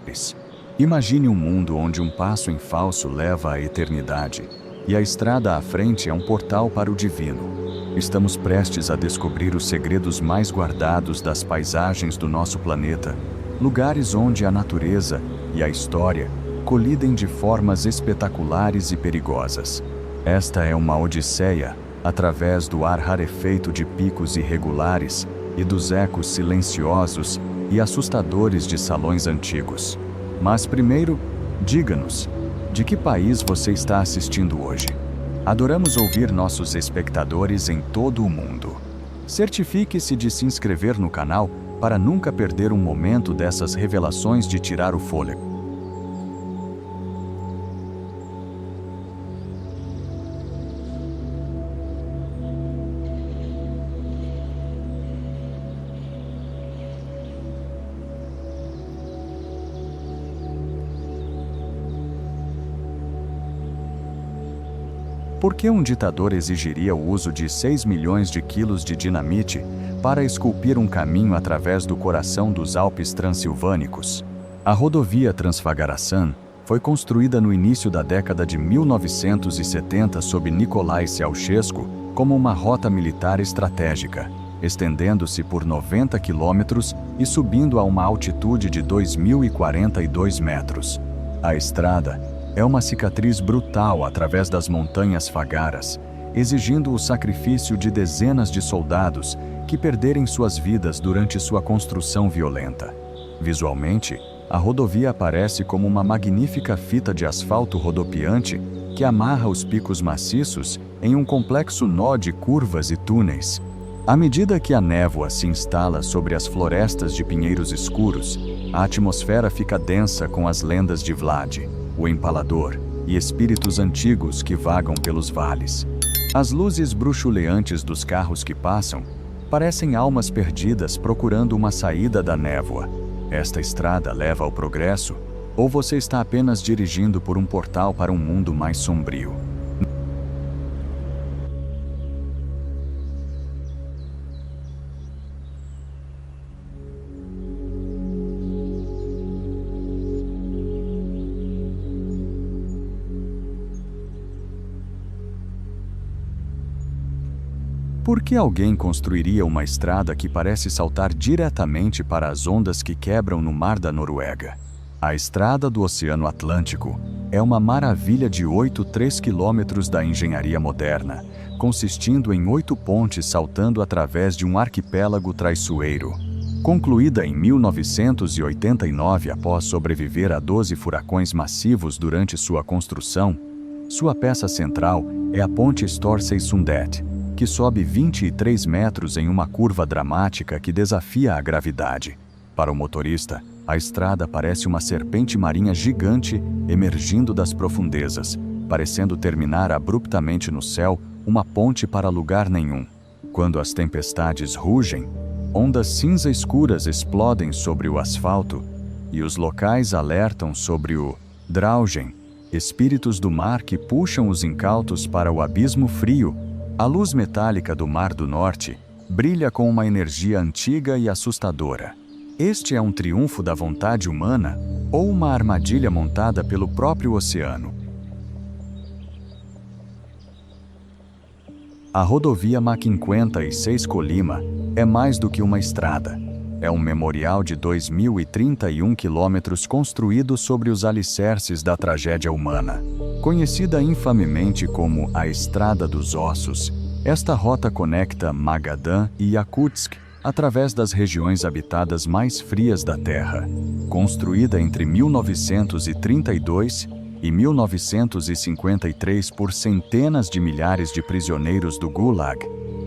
Alpes. Imagine um mundo onde um passo em falso leva à eternidade, e a estrada à frente é um portal para o divino. Estamos prestes a descobrir os segredos mais guardados das paisagens do nosso planeta, lugares onde a natureza e a história colidem de formas espetaculares e perigosas. Esta é uma odisseia através do ar rarefeito de picos irregulares e dos ecos silenciosos e assustadores de salões antigos. Mas primeiro, diga-nos, de que país você está assistindo hoje? Adoramos ouvir nossos espectadores em todo o mundo. Certifique-se de se inscrever no canal para nunca perder um momento dessas revelações de tirar o fôlego. Por que um ditador exigiria o uso de 6 milhões de quilos de dinamite para esculpir um caminho através do coração dos Alpes transilvânicos? A rodovia Transfagarasan foi construída no início da década de 1970 sob Nicolae Ceausescu como uma rota militar estratégica, estendendo-se por 90 quilômetros e subindo a uma altitude de 2.042 metros. A estrada é uma cicatriz brutal através das montanhas Fagaras, exigindo o sacrifício de dezenas de soldados que perderem suas vidas durante sua construção violenta. Visualmente, a rodovia aparece como uma magnífica fita de asfalto rodopiante que amarra os picos maciços em um complexo nó de curvas e túneis. À medida que a névoa se instala sobre as florestas de pinheiros escuros, a atmosfera fica densa com as lendas de Vlad, o Empalador, e espíritos antigos que vagam pelos vales. As luzes bruxuleantes dos carros que passam parecem almas perdidas procurando uma saída da névoa. Esta estrada leva ao progresso, ou você está apenas dirigindo por um portal para um mundo mais sombrio? Por que alguém construiria uma estrada que parece saltar diretamente para as ondas que quebram no Mar da Noruega? A estrada do Oceano Atlântico é uma maravilha de 3 quilômetros da engenharia moderna, consistindo em 8 pontes saltando através de um arquipélago traiçoeiro. Concluída em 1989 após sobreviver a 12 furacões massivos durante sua construção, sua peça central é a ponte Storsøysundet, que sobe 23 metros em uma curva dramática que desafia a gravidade. Para o motorista, a estrada parece uma serpente marinha gigante emergindo das profundezas, parecendo terminar abruptamente no céu, uma ponte para lugar nenhum. Quando as tempestades rugem, ondas cinza escuras explodem sobre o asfalto e os locais alertam sobre o Draugen, espíritos do mar que puxam os incautos para o abismo frio. A luz metálica do Mar do Norte brilha com uma energia antiga e assustadora. Este é um triunfo da vontade humana ou uma armadilha montada pelo próprio oceano? A rodovia MA-56 Colima é mais do que uma estrada. É um memorial de 2.031 quilômetros construído sobre os alicerces da tragédia humana. Conhecida infamemente como a Estrada dos Ossos, esta rota conecta Magadan e Yakutsk através das regiões habitadas mais frias da Terra. Construída entre 1932 e 1953 por centenas de milhares de prisioneiros do Gulag,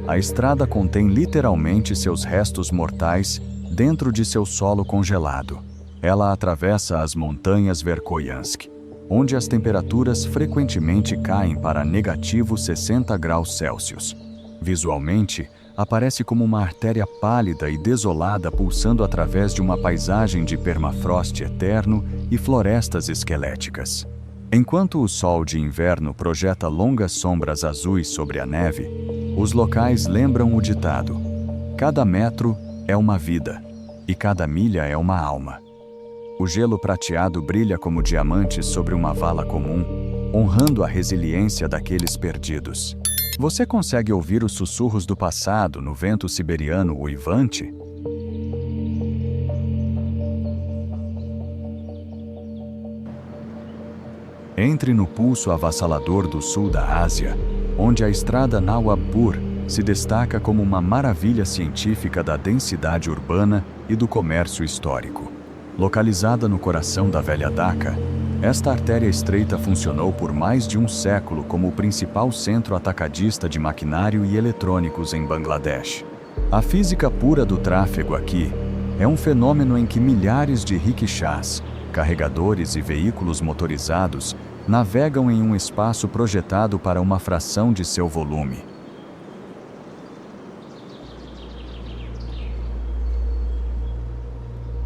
a estrada contém literalmente seus restos mortais dentro de seu solo congelado. Ela atravessa as montanhas Verkhoyansk, onde as temperaturas frequentemente caem para negativo 60 graus Celsius. Visualmente, aparece como uma artéria pálida e desolada pulsando através de uma paisagem de permafrost eterno e florestas esqueléticas. Enquanto o sol de inverno projeta longas sombras azuis sobre a neve, os locais lembram o ditado: cada metro é uma vida, e cada milha é uma alma. O gelo prateado brilha como diamantes sobre uma vala comum, honrando a resiliência daqueles perdidos. Você consegue ouvir os sussurros do passado no vento siberiano uivante? Entre no pulso avassalador do sul da Ásia, onde a estrada Nawabpur se destaca como uma maravilha científica da densidade urbana e do comércio histórico. Localizada no coração da velha Dhaka, esta artéria estreita funcionou por mais de um século como o principal centro atacadista de maquinário e eletrônicos em Bangladesh. A física pura do tráfego aqui é um fenômeno em que milhares de rickshaws, carregadores e veículos motorizados navegam em um espaço projetado para uma fração de seu volume.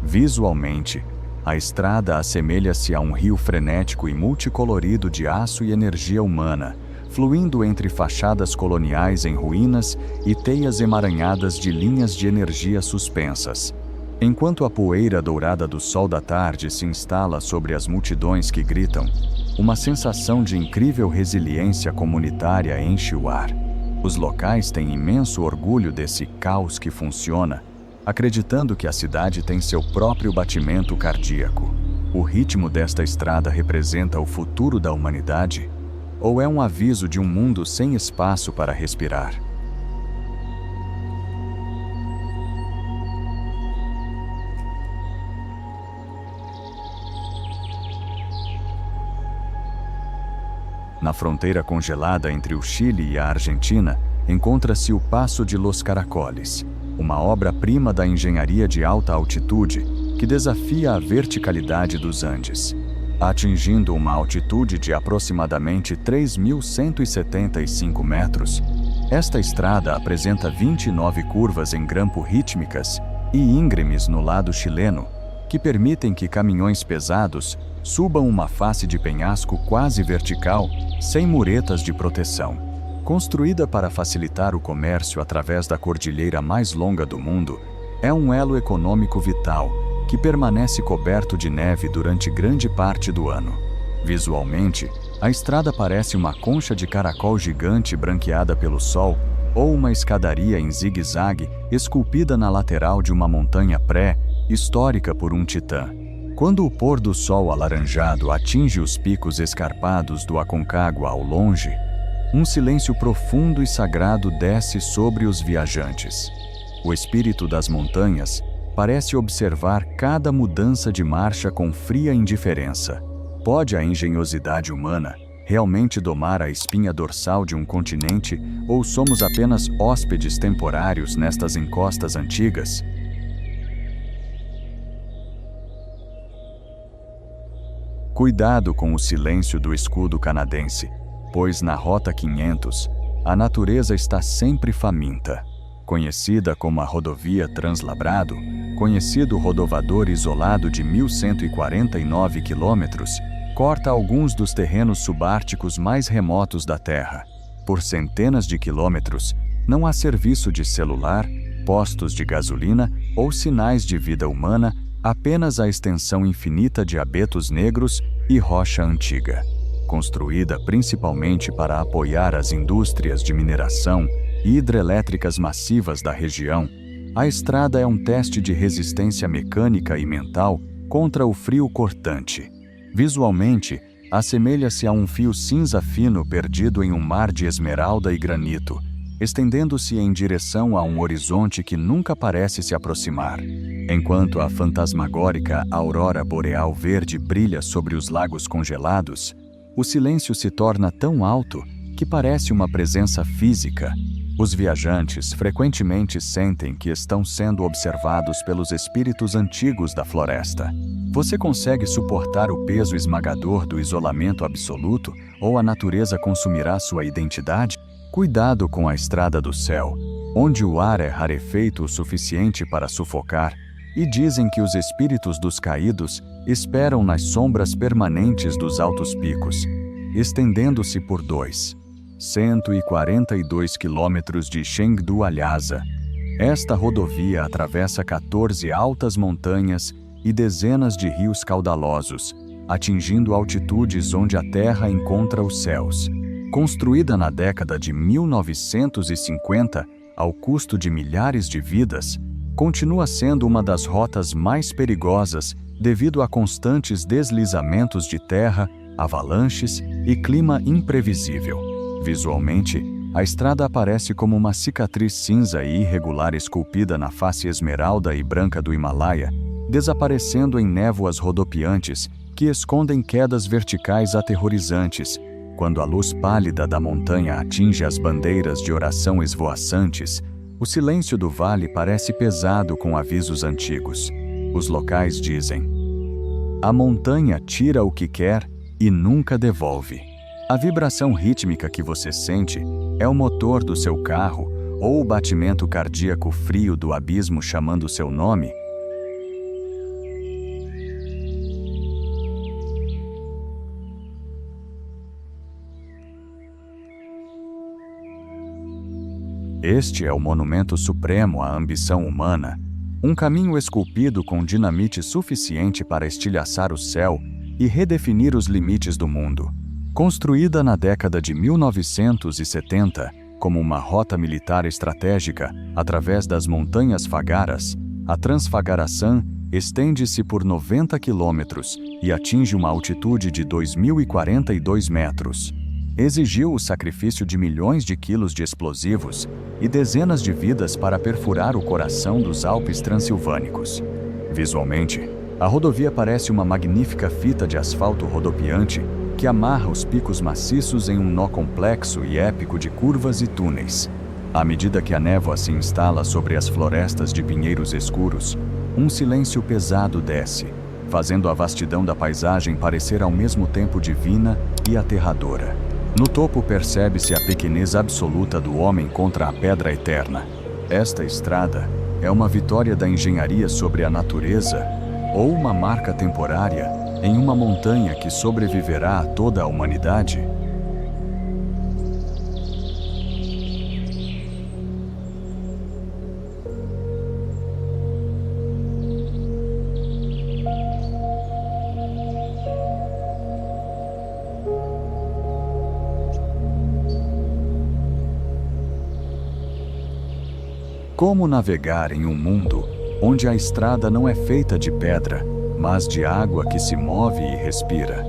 Visualmente, a estrada assemelha-se a um rio frenético e multicolorido de aço e energia humana, fluindo entre fachadas coloniais em ruínas e teias emaranhadas de linhas de energia suspensas. Enquanto a poeira dourada do sol da tarde se instala sobre as multidões que gritam, uma sensação de incrível resiliência comunitária enche o ar. Os locais têm imenso orgulho desse caos que funciona, acreditando que a cidade tem seu próprio batimento cardíaco. O ritmo desta estrada representa o futuro da humanidade? Ou é um aviso de um mundo sem espaço para respirar? Na fronteira congelada entre o Chile e a Argentina, encontra-se o Passo de Los Caracoles, uma obra-prima da engenharia de alta altitude que desafia a verticalidade dos Andes. Atingindo uma altitude de aproximadamente 3.175 metros, esta estrada apresenta 29 curvas em grampo rítmicas e íngremes no lado chileno, que permitem que caminhões pesados subam uma face de penhasco quase vertical, sem muretas de proteção. Construída para facilitar o comércio através da cordilheira mais longa do mundo, é um elo econômico vital que permanece coberto de neve durante grande parte do ano. Visualmente, a estrada parece uma concha de caracol gigante branqueada pelo sol ou uma escadaria em zigue-zague esculpida na lateral de uma montanha pré-histórica por um titã. Quando o pôr do sol alaranjado atinge os picos escarpados do Aconcagua ao longe, um silêncio profundo e sagrado desce sobre os viajantes. O espírito das montanhas parece observar cada mudança de marcha com fria indiferença. Pode a engenhosidade humana realmente domar a espinha dorsal de um continente, ou somos apenas hóspedes temporários nestas encostas antigas? Cuidado com o silêncio do escudo canadense, pois na Rota 500, a natureza está sempre faminta. Conhecida como a Rodovia Translabrado, conhecido rodovador isolado de 1.149 quilômetros, corta alguns dos terrenos subárticos mais remotos da Terra. Por centenas de quilômetros, não há serviço de celular, postos de gasolina ou sinais de vida humana, apenas a extensão infinita de abetos negros e rocha antiga. Construída principalmente para apoiar as indústrias de mineração e hidrelétricas massivas da região, a estrada é um teste de resistência mecânica e mental contra o frio cortante. Visualmente, assemelha-se a um fio cinza fino perdido em um mar de esmeralda e granito, estendendo-se em direção a um horizonte que nunca parece se aproximar. Enquanto a fantasmagórica aurora boreal verde brilha sobre os lagos congelados, o silêncio se torna tão alto que parece uma presença física. Os viajantes frequentemente sentem que estão sendo observados pelos espíritos antigos da floresta. Você consegue suportar o peso esmagador do isolamento absoluto, ou a natureza consumirá sua identidade? Cuidado com a estrada do céu, onde o ar é rarefeito o suficiente para sufocar, e dizem que os espíritos dos caídos esperam nas sombras permanentes dos altos picos, estendendo-se por 142 quilômetros de Chengdu a Lhasa. Esta rodovia atravessa 14 altas montanhas e dezenas de rios caudalosos, atingindo altitudes onde a Terra encontra os céus. Construída na década de 1950, ao custo de milhares de vidas, continua sendo uma das rotas mais perigosas devido a constantes deslizamentos de terra, avalanches e clima imprevisível. Visualmente, a estrada aparece como uma cicatriz cinza e irregular esculpida na face esmeralda e branca do Himalaia, desaparecendo em névoas rodopiantes que escondem quedas verticais aterrorizantes. Quando a luz pálida da montanha atinge as bandeiras de oração esvoaçantes, o silêncio do vale parece pesado com avisos antigos. Os locais dizem: a montanha tira o que quer e nunca devolve. A vibração rítmica que você sente é o motor do seu carro ou o batimento cardíaco frio do abismo chamando seu nome? Este é o monumento supremo à ambição humana, um caminho esculpido com dinamite suficiente para estilhaçar o céu e redefinir os limites do mundo. Construída na década de 1970 como uma rota militar estratégica através das montanhas Fagaras, a Transfagarasan estende-se por 90 quilômetros e atinge uma altitude de 2.042 metros. Exigiu o sacrifício de milhões de quilos de explosivos e dezenas de vidas para perfurar o coração dos Alpes transilvânicos. Visualmente, a rodovia parece uma magnífica fita de asfalto rodopiante que amarra os picos maciços em um nó complexo e épico de curvas e túneis. À medida que a névoa se instala sobre as florestas de pinheiros escuros, um silêncio pesado desce, fazendo a vastidão da paisagem parecer ao mesmo tempo divina e aterradora. No topo percebe-se a pequenez absoluta do homem contra a pedra eterna. Esta estrada é uma vitória da engenharia sobre a natureza ou uma marca temporária em uma montanha que sobreviverá a toda a humanidade? Como navegar em um mundo onde a estrada não é feita de pedra, mas de água que se move e respira?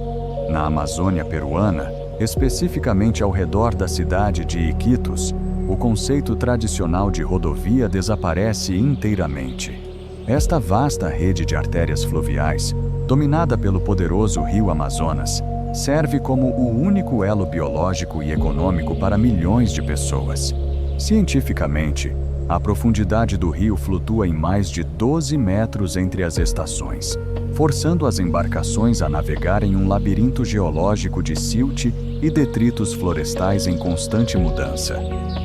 Na Amazônia peruana, especificamente ao redor da cidade de Iquitos, o conceito tradicional de rodovia desaparece inteiramente. Esta vasta rede de artérias fluviais, dominada pelo poderoso rio Amazonas, serve como o único elo biológico e econômico para milhões de pessoas. Cientificamente, a profundidade do rio flutua em mais de 12 metros entre as estações, forçando as embarcações a navegar em um labirinto geológico de silt e detritos florestais em constante mudança.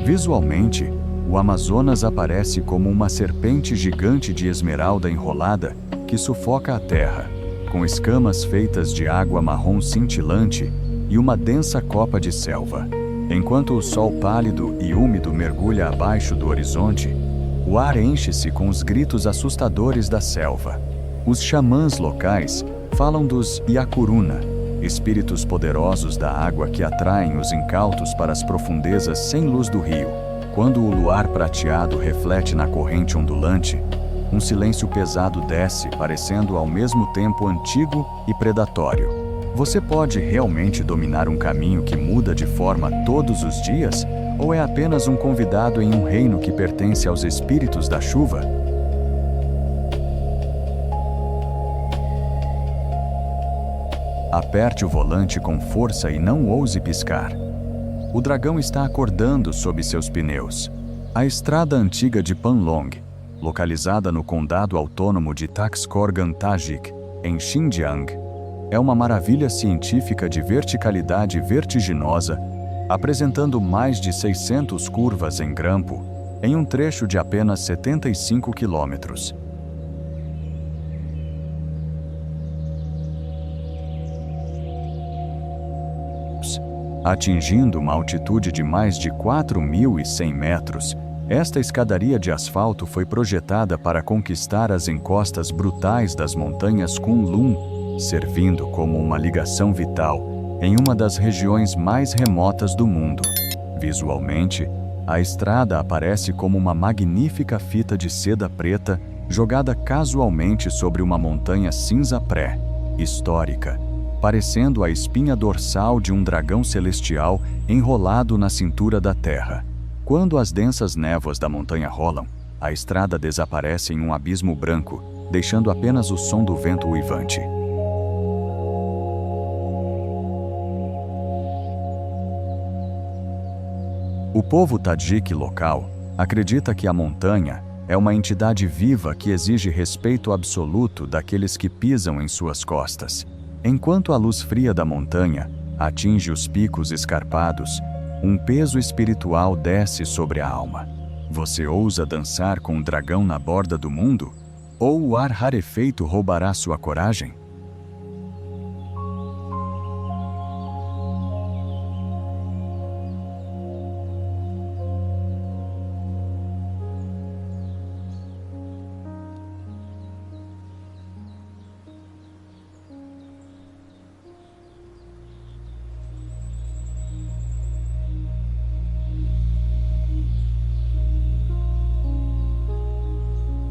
Visualmente, o Amazonas aparece como uma serpente gigante de esmeralda enrolada que sufoca a terra, com escamas feitas de água marrom cintilante e uma densa copa de selva. Enquanto o sol pálido e úmido mergulha abaixo do horizonte, o ar enche-se com os gritos assustadores da selva. Os xamãs locais falam dos Yakuruna, espíritos poderosos da água que atraem os incautos para as profundezas sem luz do rio. Quando o luar prateado reflete na corrente ondulante, um silêncio pesado desce, parecendo ao mesmo tempo antigo e predatório. Você pode realmente dominar um caminho que muda de forma todos os dias? Ou é apenas um convidado em um reino que pertence aos espíritos da chuva? Aperte o volante com força e não ouse piscar. O dragão está acordando sob seus pneus. A estrada antiga de Panlong, localizada no condado autônomo de Taxkorgan Tajik, em Xinjiang, é uma maravilha científica de verticalidade vertiginosa, apresentando mais de 600 curvas em grampo, em um trecho de apenas 75 quilômetros. Atingindo uma altitude de mais de 4.100 metros, Esta escadaria de asfalto foi projetada para conquistar as encostas brutais das montanhas Kunlun, servindo como uma ligação vital em uma das regiões mais remotas do mundo. Visualmente, a estrada aparece como uma magnífica fita de seda preta jogada casualmente sobre uma montanha cinza pré-histórica, parecendo a espinha dorsal de um dragão celestial enrolado na cintura da Terra. Quando as densas névoas da montanha rolam, a estrada desaparece em um abismo branco, deixando apenas o som do vento uivante. O povo tadjik local acredita que a montanha é uma entidade viva que exige respeito absoluto daqueles que pisam em suas costas. Enquanto a luz fria da montanha atinge os picos escarpados, um peso espiritual desce sobre a alma. Você ousa dançar com o dragão na borda do mundo? Ou o ar rarefeito roubará sua coragem?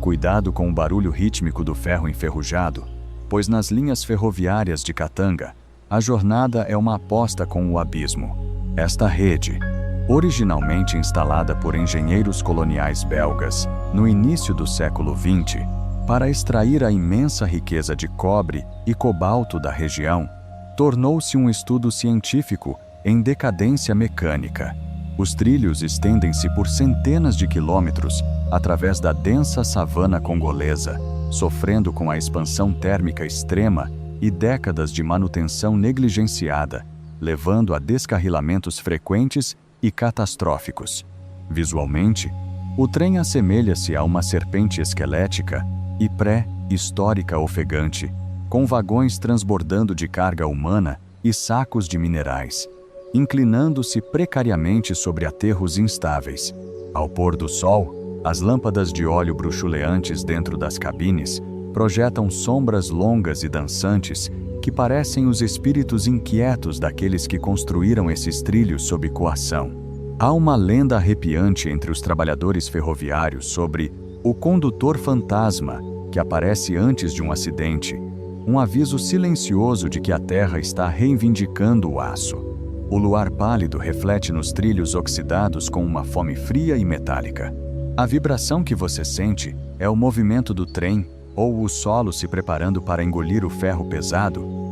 Cuidado com o barulho rítmico do ferro enferrujado, pois nas linhas ferroviárias de Katanga, a jornada é uma aposta com o abismo. Esta rede, originalmente instalada por engenheiros coloniais belgas no início do século XX, para extrair a imensa riqueza de cobre e cobalto da região, tornou-se um estudo científico em decadência mecânica. Os trilhos estendem-se por centenas de quilômetros através da densa savana congolesa, sofrendo com a expansão térmica extrema e décadas de manutenção negligenciada, levando a descarrilamentos frequentes e catastróficos. Visualmente, o trem assemelha-se a uma serpente esquelética e pré-histórica ofegante, com vagões transbordando de carga humana e sacos de minerais, inclinando-se precariamente sobre aterros instáveis. Ao pôr do sol, as lâmpadas de óleo bruxuleantes dentro das cabines projetam sombras longas e dançantes que parecem os espíritos inquietos daqueles que construíram esses trilhos sob coação. Há uma lenda arrepiante entre os trabalhadores ferroviários sobre o condutor fantasma que aparece antes de um acidente, um aviso silencioso de que a Terra está reivindicando o aço. O luar pálido reflete nos trilhos oxidados com uma fome fria e metálica. A vibração que você sente é o movimento do trem ou o solo se preparando para engolir o ferro pesado.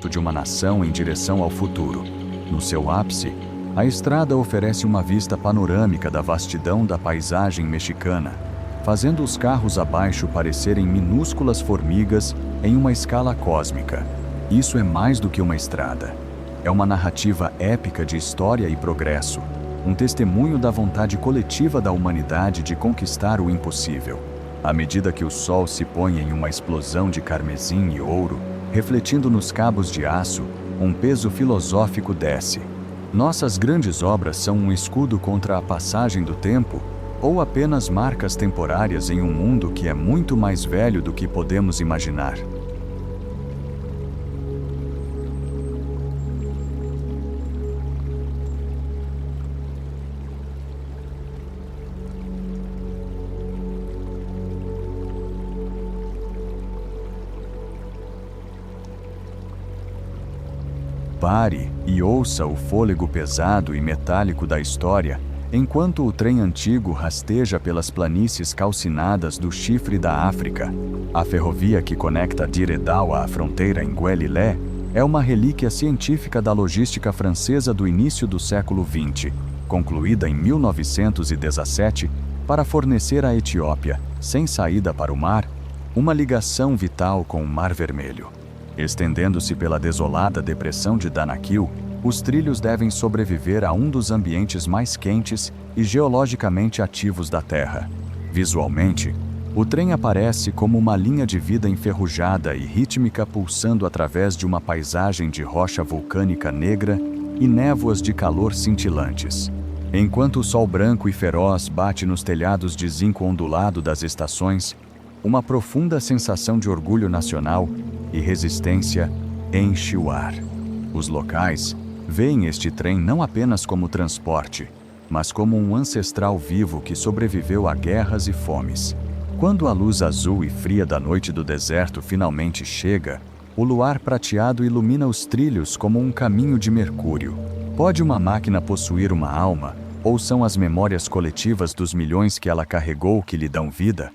De uma nação em direção ao futuro. No seu ápice, a estrada oferece uma vista panorâmica da vastidão da paisagem mexicana, fazendo os carros abaixo parecerem minúsculas formigas em uma escala cósmica. Isso é mais do que uma estrada. É uma narrativa épica de história e progresso, um testemunho da vontade coletiva da humanidade de conquistar o impossível. À medida que o sol se põe em uma explosão de carmesim e ouro, refletindo nos cabos de aço, um peso filosófico desce. Nossas grandes obras são um escudo contra a passagem do tempo ou apenas marcas temporárias em um mundo que é muito mais velho do que podemos imaginar? Pare e ouça o fôlego pesado e metálico da história enquanto o trem antigo rasteja pelas planícies calcinadas do Chifre da África. A ferrovia que conecta Diredal à fronteira em Guelilé é uma relíquia científica da logística francesa do início do século XX, concluída em 1917 para fornecer à Etiópia, sem saída para o mar, uma ligação vital com o Mar Vermelho. Estendendo-se pela desolada depressão de Danakil, os trilhos devem sobreviver a um dos ambientes mais quentes e geologicamente ativos da Terra. Visualmente, o trem aparece como uma linha de vida enferrujada e rítmica pulsando através de uma paisagem de rocha vulcânica negra e névoas de calor cintilantes. Enquanto o sol branco e feroz bate nos telhados de zinco ondulado das estações, uma profunda sensação de orgulho nacional e resistência enche o ar. Os locais veem este trem não apenas como transporte, mas como um ancestral vivo que sobreviveu a guerras e fomes. Quando a luz azul e fria da noite do deserto finalmente chega, o luar prateado ilumina os trilhos como um caminho de mercúrio. Pode uma máquina possuir uma alma, ou são as memórias coletivas dos milhões que ela carregou que lhe dão vida?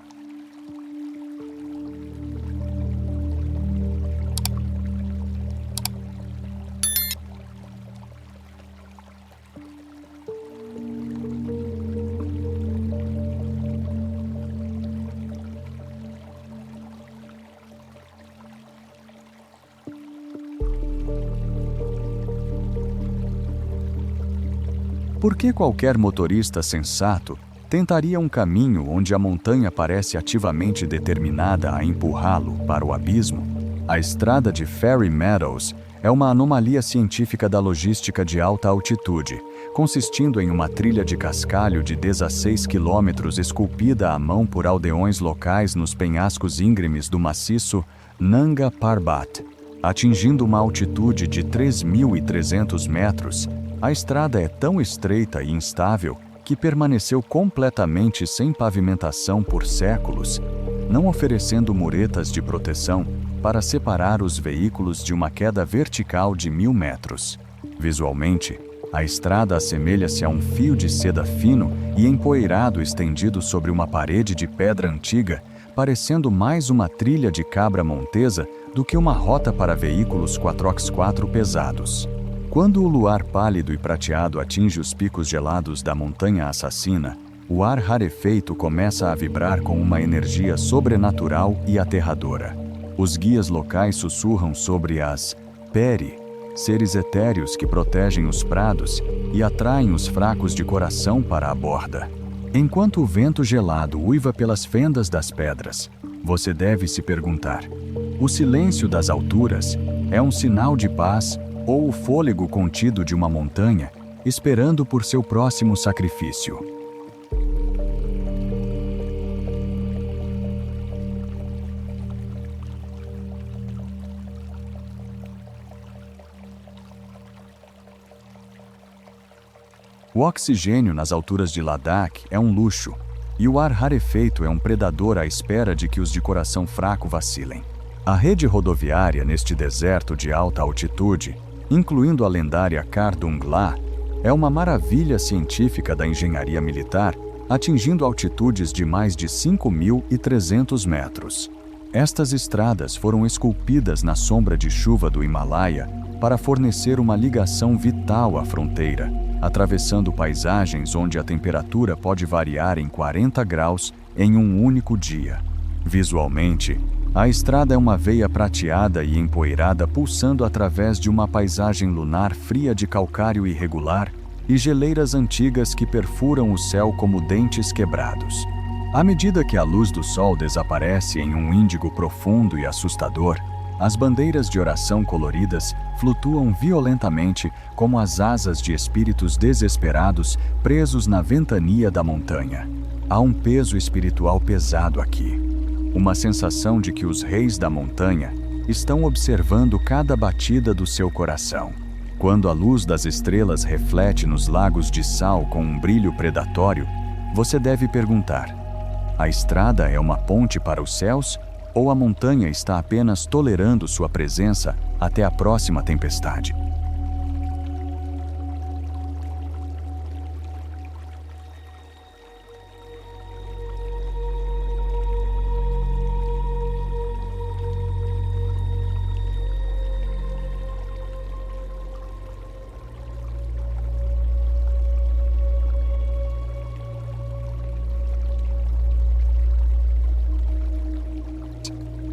Por que qualquer motorista sensato tentaria um caminho onde a montanha parece ativamente determinada a empurrá-lo para o abismo? A estrada de Fairy Meadows é uma anomalia científica da logística de alta altitude, consistindo em uma trilha de cascalho de 16 quilômetros esculpida à mão por aldeões locais nos penhascos íngremes do maciço Nanga Parbat. Atingindo uma altitude de 3.300 metros, a estrada é tão estreita e instável que permaneceu completamente sem pavimentação por séculos, não oferecendo muretas de proteção para separar os veículos de uma queda vertical de 1.000 metros. Visualmente, a estrada assemelha-se a um fio de seda fino e empoeirado estendido sobre uma parede de pedra antiga, parecendo mais uma trilha de cabra montesa do que uma rota para veículos 4x4 pesados. Quando o luar pálido e prateado atinge os picos gelados da montanha assassina, o ar rarefeito começa a vibrar com uma energia sobrenatural e aterradora. Os guias locais sussurram sobre as Peri, seres etéreos que protegem os prados e atraem os fracos de coração para a borda. Enquanto o vento gelado uiva pelas fendas das pedras, você deve se perguntar: o silêncio das alturas é um sinal de paz ou o fôlego contido de uma montanha, esperando por seu próximo sacrifício? O oxigênio nas alturas de Ladakh é um luxo, e o ar rarefeito é um predador à espera de que os de coração fraco vacilem. A rede rodoviária neste deserto de alta altitude, incluindo a lendária Khardungla, é uma maravilha científica da engenharia militar, atingindo altitudes de mais de 5.300 metros. Estas estradas foram esculpidas na sombra de chuva do Himalaia para fornecer uma ligação vital à fronteira, atravessando paisagens onde a temperatura pode variar em 40 graus em um único dia. Visualmente, a estrada é uma veia prateada e empoeirada pulsando através de uma paisagem lunar fria de calcário irregular e geleiras antigas que perfuram o céu como dentes quebrados. À medida que a luz do sol desaparece em um índigo profundo e assustador, as bandeiras de oração coloridas flutuam violentamente como as asas de espíritos desesperados presos na ventania da montanha. Há um peso espiritual pesado aqui. Uma sensação de que os reis da montanha estão observando cada batida do seu coração. Quando a luz das estrelas reflete nos lagos de sal com um brilho predatório, você deve perguntar: a estrada é uma ponte para os céus ou a montanha está apenas tolerando sua presença até a próxima tempestade?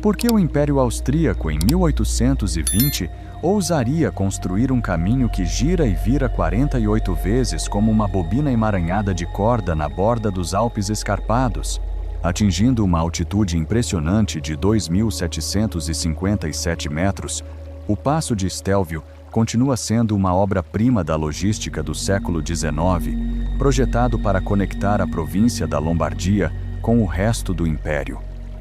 Por que o Império Austríaco, em 1820, ousaria construir um caminho que gira e vira 48 vezes como uma bobina emaranhada de corda na borda dos Alpes escarpados, atingindo uma altitude impressionante de 2.757 metros? O Passo de Stelvio continua sendo uma obra-prima da logística do século XIX, projetado para conectar a província da Lombardia com o resto do Império.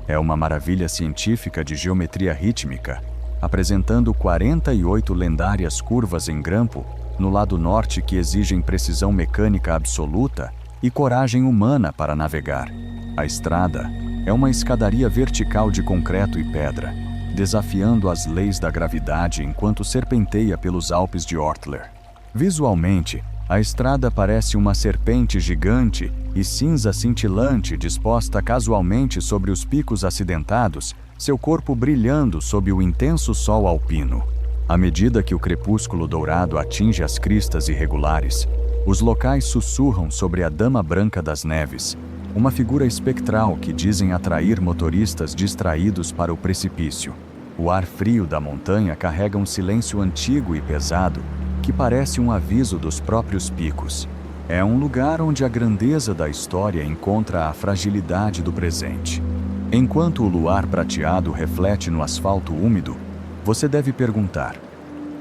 É uma maravilha científica de geometria rítmica, apresentando 48 lendárias curvas em grampo no lado norte que exigem precisão mecânica absoluta e coragem humana para navegar. A estrada é uma escadaria vertical de concreto e pedra, desafiando as leis da gravidade enquanto serpenteia pelos Alpes de Ortler. Visualmente, a estrada parece uma serpente gigante e cinza cintilante disposta casualmente sobre os picos acidentados, seu corpo brilhando sob o intenso sol alpino. À medida que o crepúsculo dourado atinge as cristas irregulares, os locais sussurram sobre a Dama Branca das Neves, uma figura espectral que dizem atrair motoristas distraídos para o precipício. O ar frio da montanha carrega um silêncio antigo e pesado, que parece um aviso dos próprios picos. É um lugar onde a grandeza da história encontra a fragilidade do presente. Enquanto o luar prateado reflete no asfalto úmido, você deve perguntar: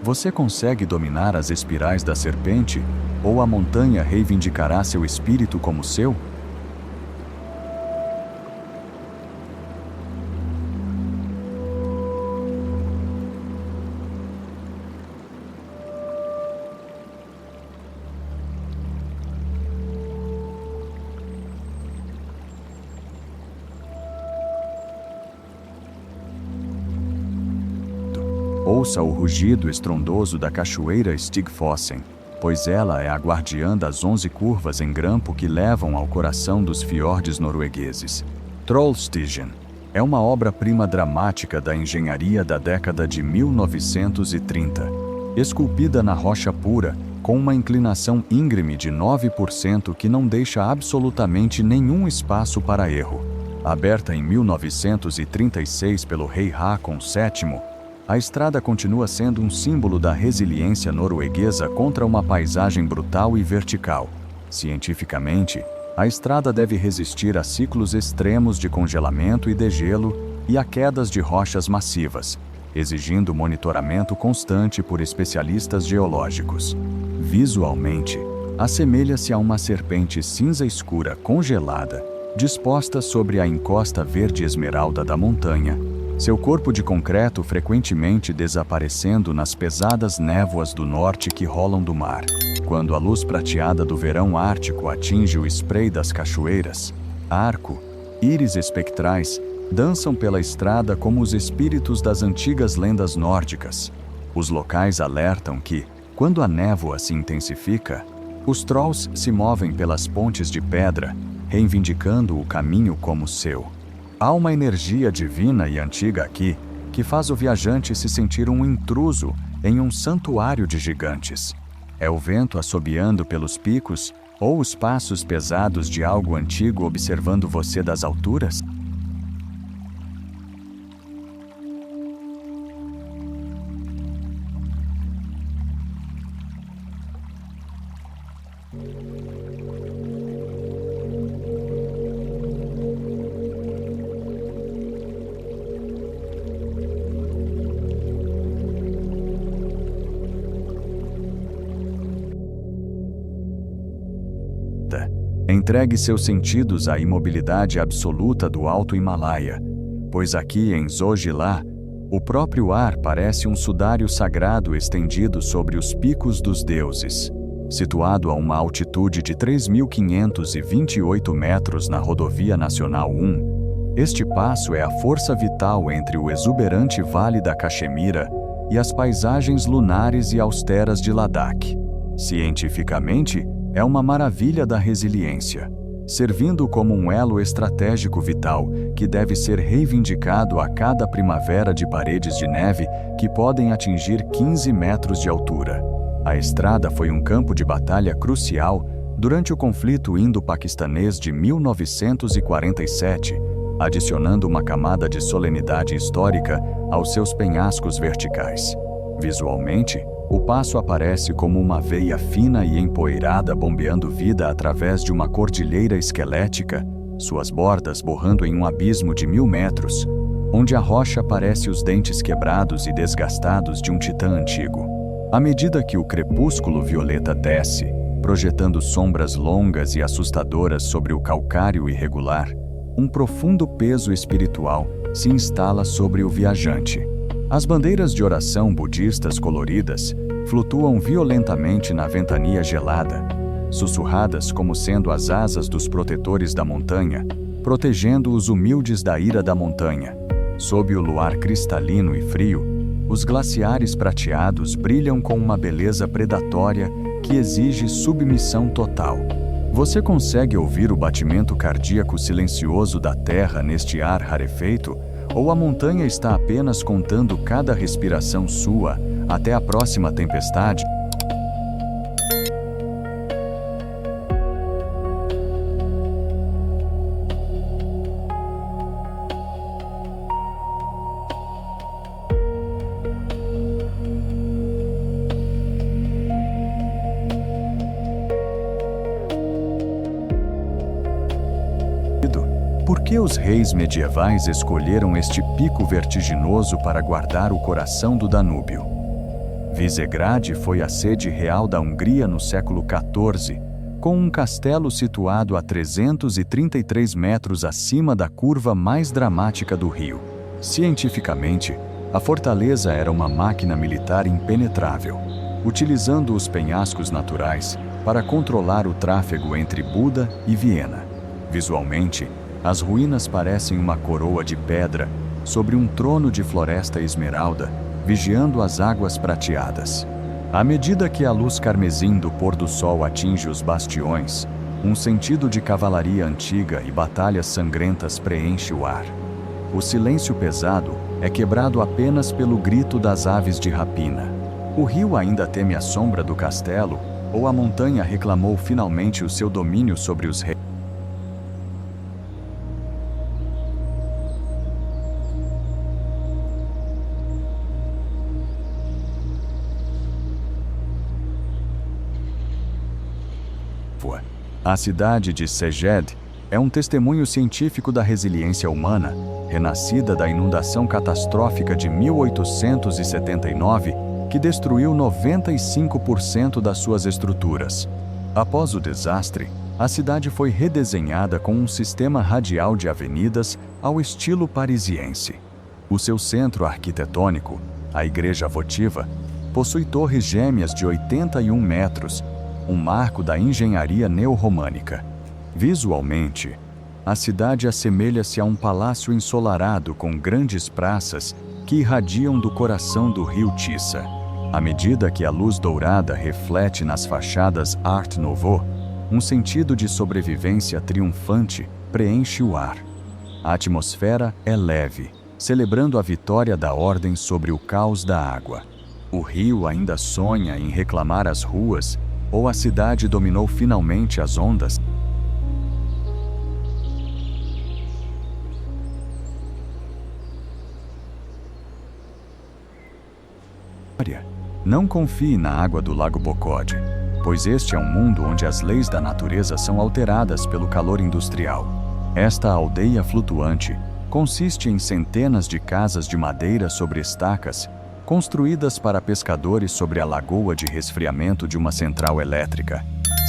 você consegue dominar as espirais da serpente, ou a montanha reivindicará seu espírito como seu? Ouça o rugido estrondoso da cachoeira Stigfossen, pois ela é a guardiã das 11 curvas em grampo que levam ao coração dos fiordes noruegueses. Trollstigen é uma obra-prima dramática da engenharia da década de 1930, esculpida na rocha pura, com uma inclinação íngreme de 9% que não deixa absolutamente nenhum espaço para erro. Aberta em 1936 pelo rei Haakon VII, a estrada continua sendo um símbolo da resiliência norueguesa contra uma paisagem brutal e vertical. Cientificamente, a estrada deve resistir a ciclos extremos de congelamento e degelo e a quedas de rochas massivas, exigindo monitoramento constante por especialistas geológicos. Visualmente, assemelha-se a uma serpente cinza escura congelada, disposta sobre a encosta verde esmeralda da montanha, seu corpo de concreto frequentemente desaparecendo nas pesadas névoas do norte que rolam do mar. Quando a luz prateada do verão ártico atinge o spray das cachoeiras, arco, íris espectrais dançam pela estrada como os espíritos das antigas lendas nórdicas. Os locais alertam que, quando a névoa se intensifica, os trolls se movem pelas pontes de pedra, reivindicando o caminho como seu. Há uma energia divina e antiga aqui que faz o viajante se sentir um intruso em um santuário de gigantes. É o vento assobiando pelos picos ou os passos pesados de algo antigo observando você das alturas? Entregue seus sentidos à imobilidade absoluta do Alto Himalaia, pois aqui em Zojilá, o próprio ar parece um sudário sagrado estendido sobre os picos dos deuses. Situado a uma altitude de 3.528 metros na Rodovia Nacional 1, este passo é a força vital entre o exuberante Vale da Caxemira e as paisagens lunares e austeras de Ladakh. Cientificamente, é uma maravilha da resiliência, servindo como um elo estratégico vital que deve ser reivindicado a cada primavera de paredes de neve que podem atingir 15 metros de altura. A estrada foi um campo de batalha crucial durante o conflito indo-paquistanês de 1947, adicionando uma camada de solenidade histórica aos seus penhascos verticais. Visualmente, o passo aparece como uma veia fina e empoeirada bombeando vida através de uma cordilheira esquelética, suas bordas borrando em um abismo de 1000 metros, onde a rocha parece os dentes quebrados e desgastados de um titã antigo. À medida que o crepúsculo violeta desce, projetando sombras longas e assustadoras sobre o calcário irregular, um profundo peso espiritual se instala sobre o viajante. As bandeiras de oração budistas coloridas flutuam violentamente na ventania gelada, sussurradas como sendo as asas dos protetores da montanha, protegendo os humildes da ira da montanha. Sob o luar cristalino e frio, os glaciares prateados brilham com uma beleza predatória que exige submissão total. Você consegue ouvir o batimento cardíaco silencioso da terra neste ar rarefeito? Ou a montanha está apenas contando cada respiração sua até a próxima tempestade? Por que os reis medievais escolheram este pico vertiginoso para guardar o coração do Danúbio? Visegrade foi a sede real da Hungria no século XIV, com um castelo situado a 333 metros acima da curva mais dramática do rio. Cientificamente, a fortaleza era uma máquina militar impenetrável, utilizando os penhascos naturais para controlar o tráfego entre Buda e Viena. Visualmente, as ruínas parecem uma coroa de pedra sobre um trono de floresta esmeralda, vigiando as águas prateadas. À medida que a luz carmesim do pôr do sol atinge os bastiões, um sentido de cavalaria antiga e batalhas sangrentas preenche o ar. O silêncio pesado é quebrado apenas pelo grito das aves de rapina. O rio ainda teme a sombra do castelo, ou a montanha reclamou finalmente o seu domínio sobre os reis? A cidade de Szeged é um testemunho científico da resiliência humana, renascida da inundação catastrófica de 1879, que destruiu 95% das suas estruturas. Após o desastre, a cidade foi redesenhada com um sistema radial de avenidas ao estilo parisiense. O seu centro arquitetônico, a Igreja Votiva, possui torres gêmeas de 81 metros, um marco da engenharia neorromânica. Visualmente, a cidade assemelha-se a um palácio ensolarado com grandes praças que irradiam do coração do rio Tisa. À medida que a luz dourada reflete nas fachadas Art Nouveau, um sentido de sobrevivência triunfante preenche o ar. A atmosfera é leve, celebrando a vitória da ordem sobre o caos da água. O rio ainda sonha em reclamar as ruas, ou a cidade dominou finalmente as ondas? Não confie na água do Lago Bocode, pois este é um mundo onde as leis da natureza são alteradas pelo calor industrial. Esta aldeia flutuante consiste em centenas de casas de madeira sobre estacas, construídas para pescadores sobre a lagoa de resfriamento de uma central elétrica.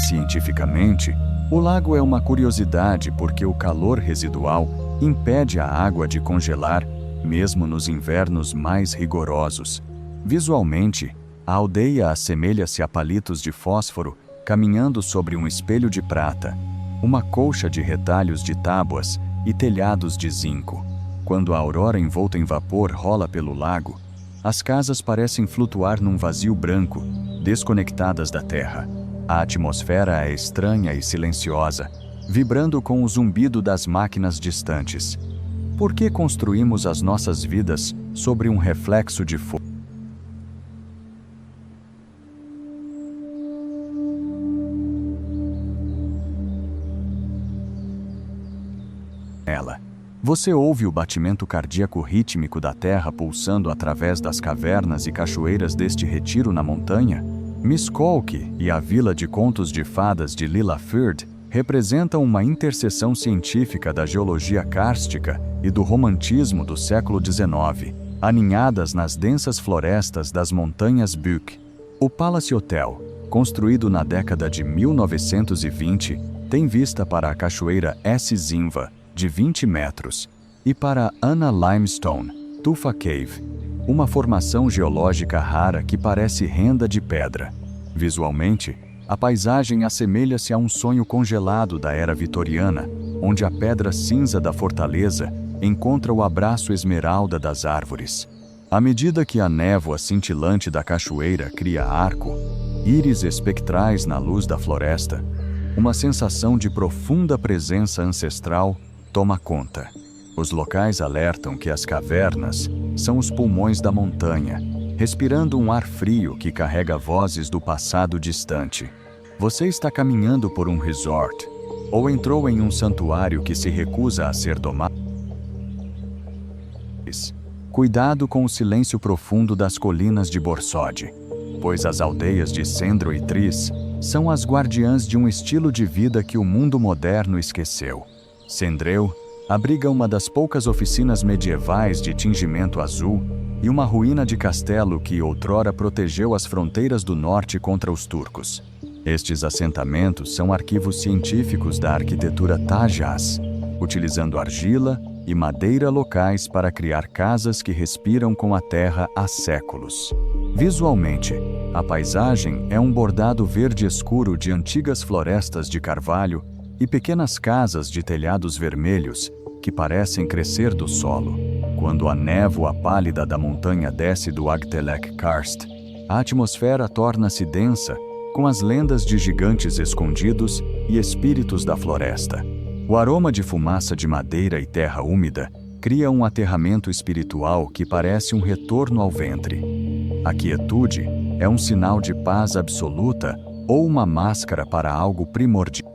Cientificamente, o lago é uma curiosidade porque o calor residual impede a água de congelar, mesmo nos invernos mais rigorosos. Visualmente, a aldeia assemelha-se a palitos de fósforo caminhando sobre um espelho de prata, uma colcha de retalhos de tábuas e telhados de zinco. Quando a aurora envolta em vapor rola pelo lago, as casas parecem flutuar num vazio branco, desconectadas da terra. A atmosfera é estranha e silenciosa, vibrando com o zumbido das máquinas distantes. Por que construímos as nossas vidas sobre um reflexo de fogo? Você ouve o batimento cardíaco rítmico da terra pulsando através das cavernas e cachoeiras deste retiro na montanha? Miskolc e a Vila de Contos de Fadas de Lillaford representam uma interseção científica da geologia kárstica e do romantismo do século XIX, aninhadas nas densas florestas das montanhas Buk. O Palace Hotel, construído na década de 1920, tem vista para a cachoeira S. Zinva, de 20 metros, e para Anna Limestone, Tufa Cave, uma formação geológica rara que parece renda de pedra. Visualmente, a paisagem assemelha-se a um sonho congelado da era vitoriana, onde a pedra cinza da fortaleza encontra o abraço esmeralda das árvores. À medida que a névoa cintilante da cachoeira cria arco, íris espectrais na luz da floresta, uma sensação de profunda presença ancestral toma conta. Os locais alertam que as cavernas são os pulmões da montanha, respirando um ar frio que carrega vozes do passado distante. Você está caminhando por um resort, ou entrou em um santuário que se recusa a ser domado? Cuidado com o silêncio profundo das colinas de Borsod, pois as aldeias de Cendro e Tris são as guardiãs de um estilo de vida que o mundo moderno esqueceu. Cendreu abriga uma das poucas oficinas medievais de tingimento azul e uma ruína de castelo que outrora protegeu as fronteiras do norte contra os turcos. Estes assentamentos são arquivos científicos da arquitetura Tajaz, utilizando argila e madeira locais para criar casas que respiram com a terra há séculos. Visualmente, a paisagem é um bordado verde escuro de antigas florestas de carvalho e pequenas casas de telhados vermelhos que parecem crescer do solo. Quando a névoa pálida da montanha desce do Agtelek Karst, a atmosfera torna-se densa com as lendas de gigantes escondidos e espíritos da floresta. O aroma de fumaça de madeira e terra úmida cria um aterramento espiritual que parece um retorno ao ventre. A quietude é um sinal de paz absoluta ou uma máscara para algo primordial.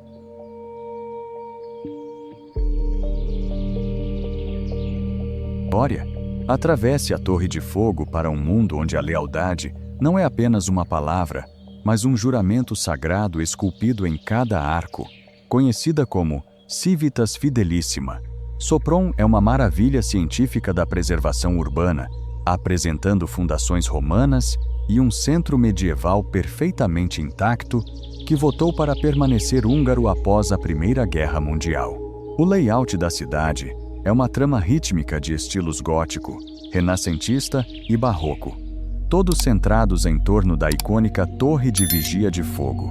Atravesse a Torre de Fogo para um mundo onde a lealdade não é apenas uma palavra, mas um juramento sagrado esculpido em cada arco, conhecida como Civitas Fidelissima. Sopron é uma maravilha científica da preservação urbana, apresentando fundações romanas e um centro medieval perfeitamente intacto que votou para permanecer húngaro após a Primeira Guerra Mundial. O layout da cidade é uma trama rítmica de estilos gótico, renascentista e barroco, todos centrados em torno da icônica Torre de Vigia de Fogo.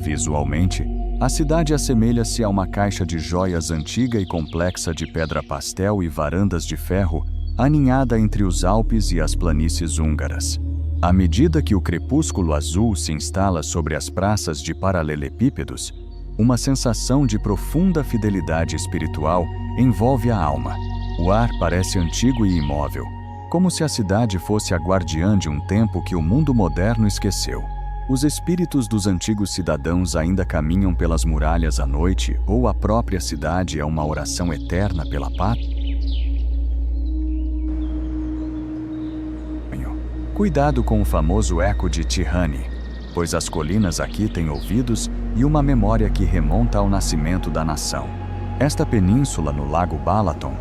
Visualmente, a cidade assemelha-se a uma caixa de joias antiga e complexa de pedra pastel e varandas de ferro, aninhada entre os Alpes e as planícies húngaras. À medida que o crepúsculo azul se instala sobre as praças de paralelepípedos, uma sensação de profunda fidelidade espiritual envolve a alma. O ar parece antigo e imóvel, como se a cidade fosse a guardiã de um tempo que o mundo moderno esqueceu. Os espíritos dos antigos cidadãos ainda caminham pelas muralhas à noite, ou a própria cidade é uma oração eterna pela paz? Cuidado com o famoso eco de Tihany, pois as colinas aqui têm ouvidos e uma memória que remonta ao nascimento da nação. Esta península no Lago Balaton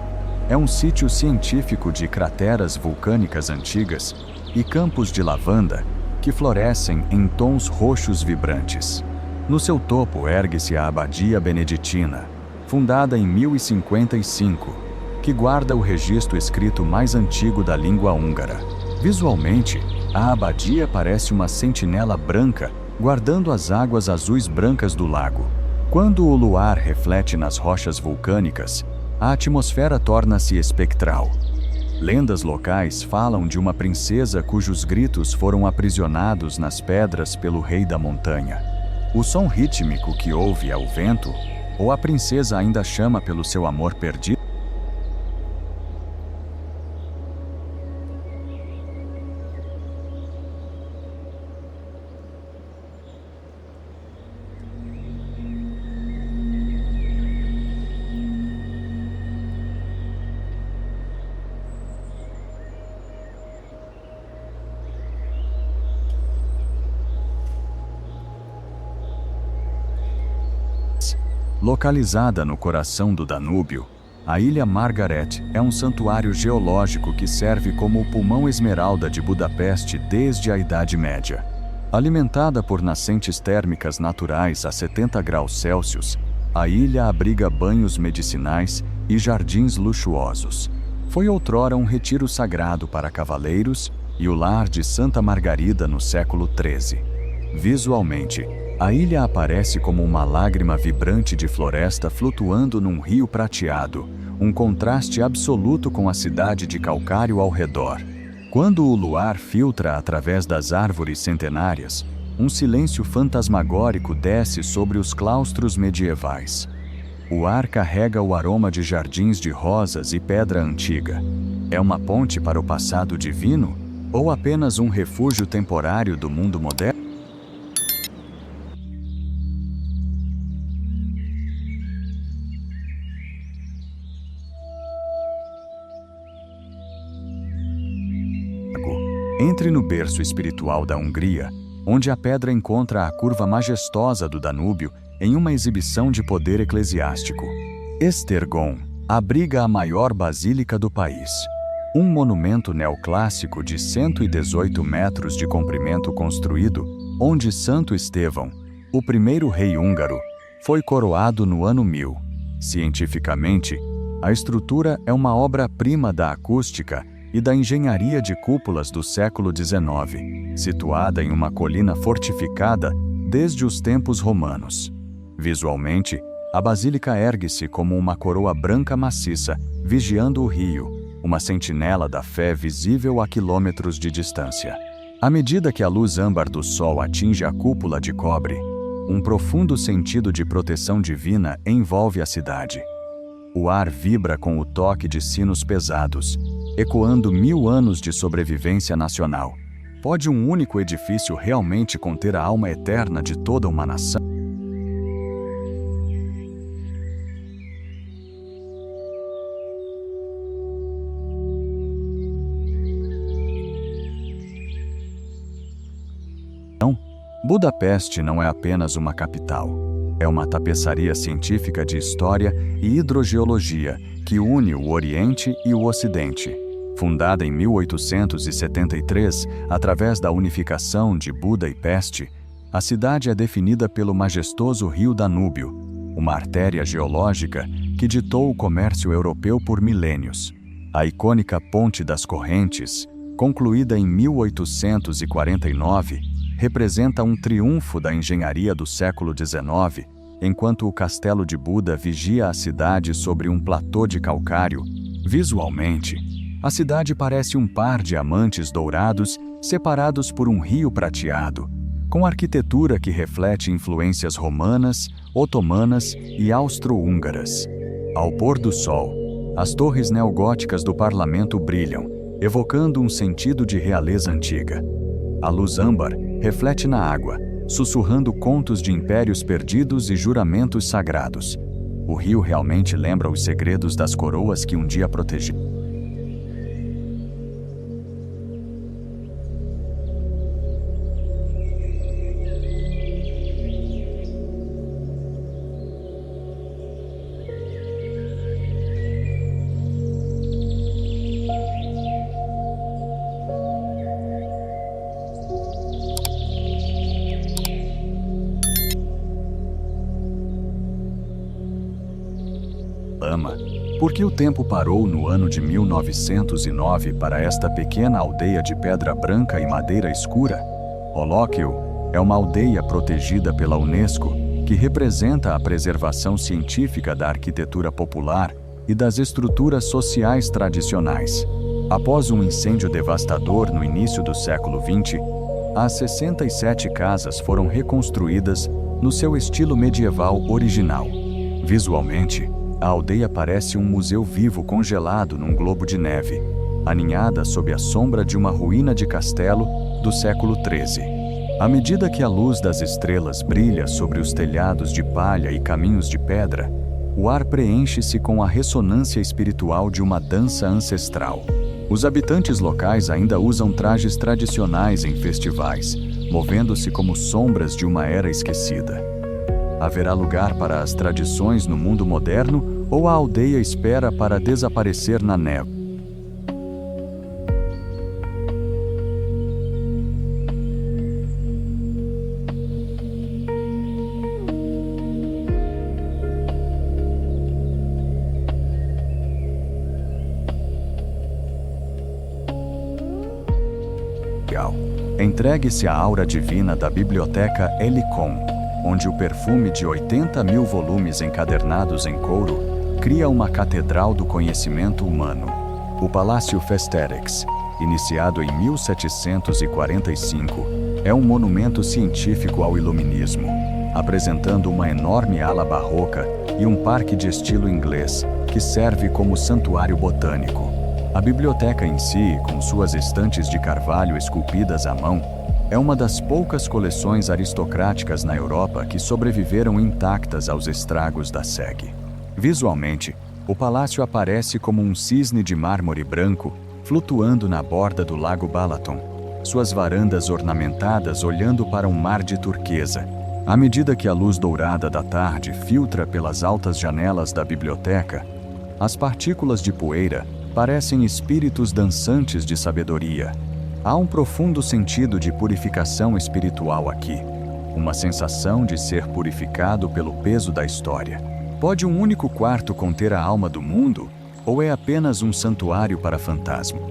é um sítio científico de crateras vulcânicas antigas e campos de lavanda que florescem em tons roxos vibrantes. No seu topo ergue-se a Abadia Beneditina, fundada em 1055, que guarda o registro escrito mais antigo da língua húngara. Visualmente, a abadia parece uma sentinela branca guardando as águas azuis brancas do lago. Quando o luar reflete nas rochas vulcânicas, a atmosfera torna-se espectral. Lendas locais falam de uma princesa cujos gritos foram aprisionados nas pedras pelo rei da montanha. O som rítmico que ouve é o vento, ou a princesa ainda chama pelo seu amor perdido? Localizada no coração do Danúbio, a Ilha Margaret é um santuário geológico que serve como o pulmão esmeralda de Budapeste desde a Idade Média. Alimentada por nascentes térmicas naturais a 70 graus Celsius, a ilha abriga banhos medicinais e jardins luxuosos. Foi outrora um retiro sagrado para cavaleiros e o lar de Santa Margarida no século XIII. Visualmente, a ilha aparece como uma lágrima vibrante de floresta flutuando num rio prateado, um contraste absoluto com a cidade de calcário ao redor. Quando o luar filtra através das árvores centenárias, um silêncio fantasmagórico desce sobre os claustros medievais. O ar carrega o aroma de jardins de rosas e pedra antiga. É uma ponte para o passado divino ou apenas um refúgio temporário do mundo moderno? Entre no berço espiritual da Hungria, onde a pedra encontra a curva majestosa do Danúbio em uma exibição de poder eclesiástico. Esztergom abriga a maior basílica do país. Um monumento neoclássico de 118 metros de comprimento construído, onde Santo Estevão, o primeiro rei húngaro, foi coroado no ano 1000. Cientificamente, a estrutura é uma obra-prima da acústica e da engenharia de cúpulas do século XIX, situada em uma colina fortificada desde os tempos romanos. Visualmente, a basílica ergue-se como uma coroa branca maciça, vigiando o rio, uma sentinela da fé visível a quilômetros de distância. À medida que a luz âmbar do sol atinge a cúpula de cobre, um profundo sentido de proteção divina envolve a cidade. O ar vibra com o toque de sinos pesados, ecoando 1000 anos de sobrevivência nacional. Pode um único edifício realmente conter a alma eterna de toda uma nação? Não, Budapeste não é apenas uma capital. É uma tapeçaria científica de história e hidrogeologia que une o Oriente e o Ocidente. Fundada em 1873, através da unificação de Buda e Peste, a cidade é definida pelo majestoso rio Danúbio, uma artéria geológica que ditou o comércio europeu por milênios. A icônica Ponte das Correntes, concluída em 1849, representa um triunfo da engenharia do século XIX, enquanto o castelo de Buda vigia a cidade sobre um platô de calcário. Visualmente, a cidade parece um par de amantes dourados separados por um rio prateado, com arquitetura que reflete influências romanas, otomanas e austro-húngaras. Ao pôr do sol, as torres neogóticas do parlamento brilham, evocando um sentido de realeza antiga. A luz âmbar reflete na água, sussurrando contos de impérios perdidos e juramentos sagrados. O rio realmente lembra os segredos das coroas que um dia protegeram. Por que o tempo parou no ano de 1909 para esta pequena aldeia de pedra branca e madeira escura? Olóquio é uma aldeia protegida pela Unesco que representa a preservação científica da arquitetura popular e das estruturas sociais tradicionais. Após um incêndio devastador no início do século XX, as 67 casas foram reconstruídas no seu estilo medieval original. Visualmente, a aldeia parece um museu vivo congelado num globo de neve, aninhada sob a sombra de uma ruína de castelo do século XIII. À medida que a luz das estrelas brilha sobre os telhados de palha e caminhos de pedra, o ar preenche-se com a ressonância espiritual de uma dança ancestral. Os habitantes locais ainda usam trajes tradicionais em festivais, movendo-se como sombras de uma era esquecida. Haverá lugar para as tradições no mundo moderno ou a aldeia espera para desaparecer na névoa? Entregue-se à aura divina da Biblioteca Helicon, onde o perfume de 80.000 volumes encadernados em couro cria uma catedral do conhecimento humano. O Palácio Festerix, iniciado em 1745, é um monumento científico ao iluminismo, apresentando uma enorme ala barroca e um parque de estilo inglês, que serve como santuário botânico. A biblioteca em si, com suas estantes de carvalho esculpidas à mão, é uma das poucas coleções aristocráticas na Europa que sobreviveram intactas aos estragos da segue. Visualmente, o palácio aparece como um cisne de mármore branco flutuando na borda do lago Balaton, suas varandas ornamentadas olhando para um mar de turquesa. À medida que a luz dourada da tarde filtra pelas altas janelas da biblioteca, as partículas de poeira parecem espíritos dançantes de sabedoria. Há um profundo sentido de purificação espiritual aqui, uma sensação de ser purificado pelo peso da história. Pode um único quarto conter a alma do mundo, ou é apenas um santuário para fantasmas?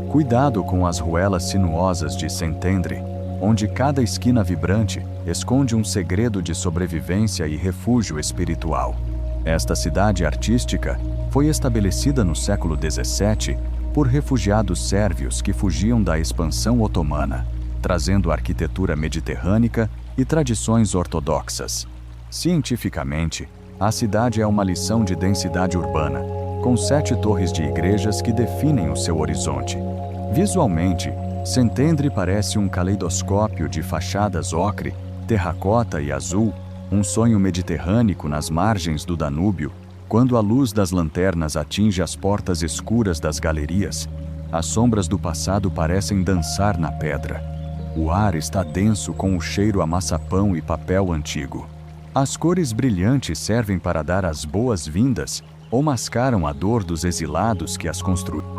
Cuidado com as ruelas sinuosas de Szentendre, onde cada esquina vibrante esconde um segredo de sobrevivência e refúgio espiritual. Esta cidade artística foi estabelecida no século XVII por refugiados sérvios que fugiam da expansão otomana, trazendo arquitetura mediterrânica e tradições ortodoxas. Cientificamente, a cidade é uma lição de densidade urbana, com 7 torres de igrejas que definem o seu horizonte. Visualmente, Szentendre parece um caleidoscópio de fachadas ocre, terracota e azul, um sonho mediterrâneo nas margens do Danúbio. Quando a luz das lanternas atinge as portas escuras das galerias, as sombras do passado parecem dançar na pedra. O ar está denso com o cheiro a maçapão e papel antigo. As cores brilhantes servem para dar as boas-vindas ou mascaram a dor dos exilados que as construíram.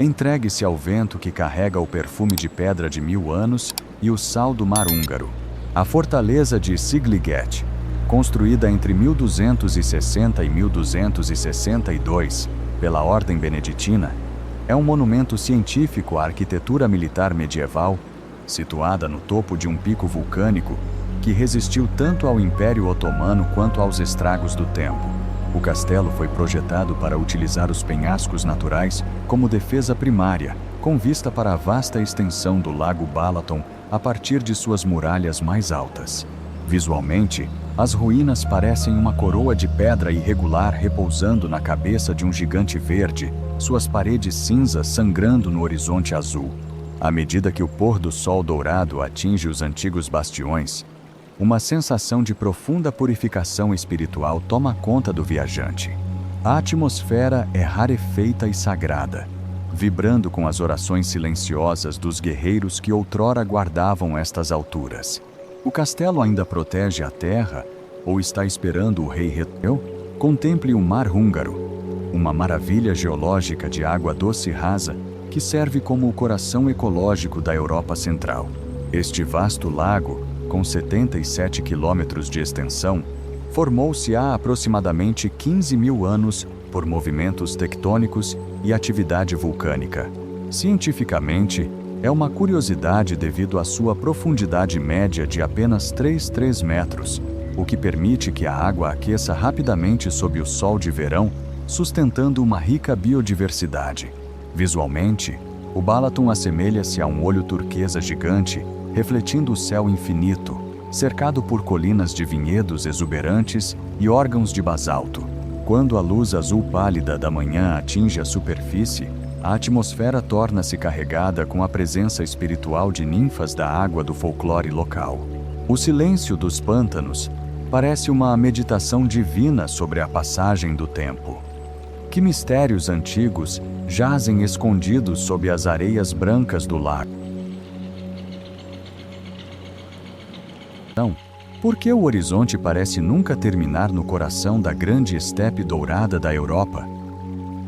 Entregue-se ao vento que carrega o perfume de pedra de 1000 anos e o sal do mar húngaro. A fortaleza de Sziget, construída entre 1260 e 1262 pela Ordem Beneditina, é um monumento científico à arquitetura militar medieval, situada no topo de um pico vulcânico que resistiu tanto ao Império Otomano quanto aos estragos do tempo. O castelo foi projetado para utilizar os penhascos naturais como defesa primária, com vista para a vasta extensão do lago Balaton a partir de suas muralhas mais altas. Visualmente, as ruínas parecem uma coroa de pedra irregular repousando na cabeça de um gigante verde, suas paredes cinzas sangrando no horizonte azul. À medida que o pôr do sol dourado atinge os antigos bastiões, uma sensação de profunda purificação espiritual toma conta do viajante. A atmosfera é rarefeita e sagrada, vibrando com as orações silenciosas dos guerreiros que outrora guardavam estas alturas. O castelo ainda protege a terra ou está esperando o rei retornar? Contemple o mar húngaro, uma maravilha geológica de água doce e rasa que serve como o coração ecológico da Europa Central. Este vasto lago, com 77 quilômetros de extensão, formou-se há aproximadamente 15.000 anos por movimentos tectônicos e atividade vulcânica. Cientificamente, é uma curiosidade devido à sua profundidade média de apenas 3 metros, o que permite que a água aqueça rapidamente sob o sol de verão, sustentando uma rica biodiversidade. Visualmente, o Balaton assemelha-se a um olho turquesa gigante, refletindo o céu infinito, cercado por colinas de vinhedos exuberantes e órgãos de basalto. Quando a luz azul pálida da manhã atinge a superfície, a atmosfera torna-se carregada com a presença espiritual de ninfas da água do folclore local. O silêncio dos pântanos, Parece uma meditação divina sobre a passagem do tempo. Que mistérios antigos jazem escondidos sob as areias brancas do lago? Então, por que o horizonte parece nunca terminar no coração da grande estepe dourada da Europa?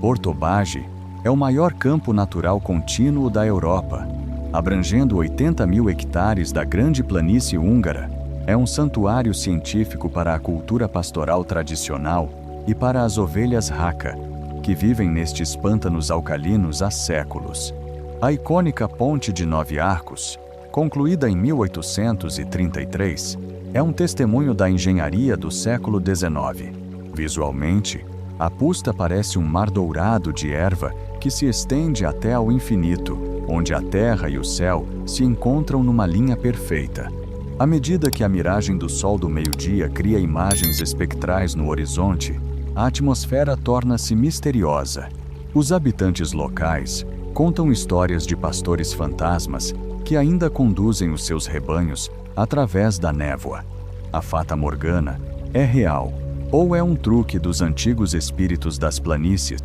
Ortobage é o maior campo natural contínuo da Europa, abrangendo 80.000 hectares da grande planície húngara. É um santuário científico para a cultura pastoral tradicional e para as ovelhas Haka, que vivem nestes pântanos alcalinos há séculos. A icônica Ponte de 9 Arcos, concluída em 1833, é um testemunho da engenharia do século XIX. Visualmente, a Pusta parece um mar dourado de erva que se estende até ao infinito, onde a terra e o céu se encontram numa linha perfeita. À medida que a miragem do sol do meio-dia cria imagens espectrais no horizonte, a atmosfera torna-se misteriosa. Os habitantes locais contam histórias de pastores fantasmas que ainda conduzem os seus rebanhos através da névoa. A Fata Morgana é real, ou é um truque dos antigos espíritos das planícies?